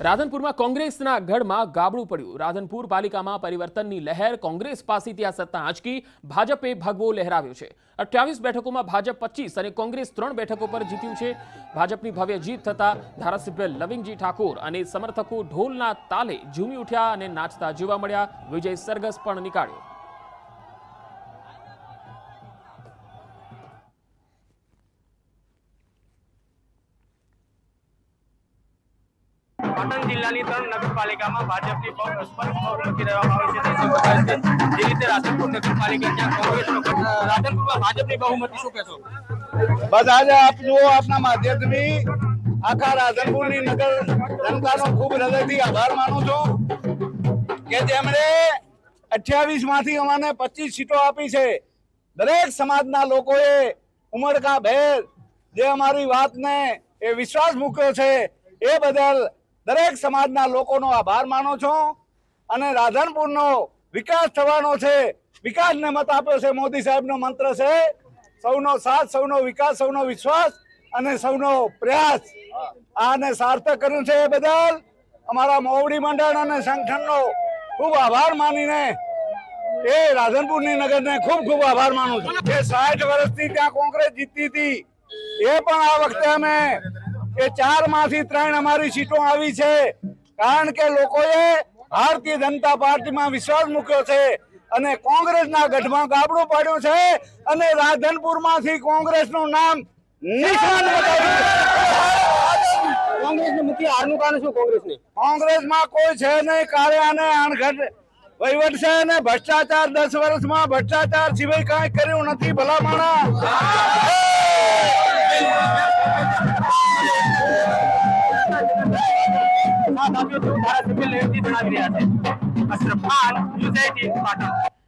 રાધનપુરમાં કોંગ્રેસના ગઢમાં ગાબડું પડ્યું। રાધનપુર પાલિકામાં પરિવર્તનની લહેર। કોંગ્રેસ પાસેથી આ સત્તા આંચકી ભાજપે ભગવો લહેરાવ્યો છે। 28 બેઠકોમાં ભાજપ 25 અને કોંગ્રેસ 3 બેઠકો પર જીત્યું છે। ભાજપની ભવ્ય જીત થતા ધારાસભ્ય લવિંગજી ઠાકોર અને સમર્થકો ઢોલના તાલે ઝૂમી ઉઠ્યા અને નાચતા જોવા મળ્યા। વિજય સરઘસ પણ નીકાળ્યો। પાટણ જિલ્લાની 3 નગરપાલિકામાં ભાજપની બહુમતી રહેવામાં આવે છે। જે રીતે રાધનપુર નગરપાલિકા ત્યાં કોંગ્રેસનો રાધનપુરમાં ભાજપની બહુમતી શું કહેશો? બસ આજે આપ જુઓ, આપના માધ્યમથી આખા રાધનપુરની નગર જનતાનો ખૂબ હૃદયથી આભાર માનું છું કે જેમણે 28 માંથી અમને 25 સીટો આપી છે। દરેક સમાજના લોકોએ ઉમળકા ભેર જે અમારી વાતને એ વિશ્વાસ મૂક્યો છે એ બદલ દરેક સમાજના લોકોનો આભાર માનો છું। અને રાધનપુરનો વિકાસ થવાનો છે, વિકાસને મત આપ્યો છે। મોદી સાહેબનો મંત્ર છે સૌનો સાથ, સૌનો વિકાસ, સૌનો વિશ્વાસ અને સૌનો પ્રયાસ। આને સાર્થક કર્યું છે એ બદલ અમારા મોવડી મંડળ અને સંગઠનનો ખૂબ આભાર માનીને એ રાધનપુરની નગરને ખૂબ ખૂબ આભાર માનું છું। જે 60 વર્ષથી ત્યાં કોંગ્રેસ જીતતી હતી એ પણ આ વખતે અમે એ 4 માંથી 3 અમારી સીટો આવી છે, કારણ કે લોકોએ ભારતીય જનતા પાર્ટીમાં વિશ્વાસ મૂક્યો છે અને કોંગ્રેસના ગઢમાં ગાબડું પાડ્યું છે અને રાધનપુરમાંથી કોંગ્રેસનું નામ નિશાન બતાવ્યું। કોંગ્રેસનું મુખ્ય હારનું કારણ શું? કોંગ્રેસમાં કોઈ છે નહીં, કાર્ય અને અણઘડ વહીવટ છે અને ભ્રષ્ટાચાર 10 વર્ષમાં ભ્રષ્ટાચાર સિવાય કાંઈ કર્યું નથી। ભલા માણસ ધારાસભ્ય લવિંગજી જણાવી રહ્યા છે। અશરફ ખાન, ન્યૂઝ 18 પાટણ।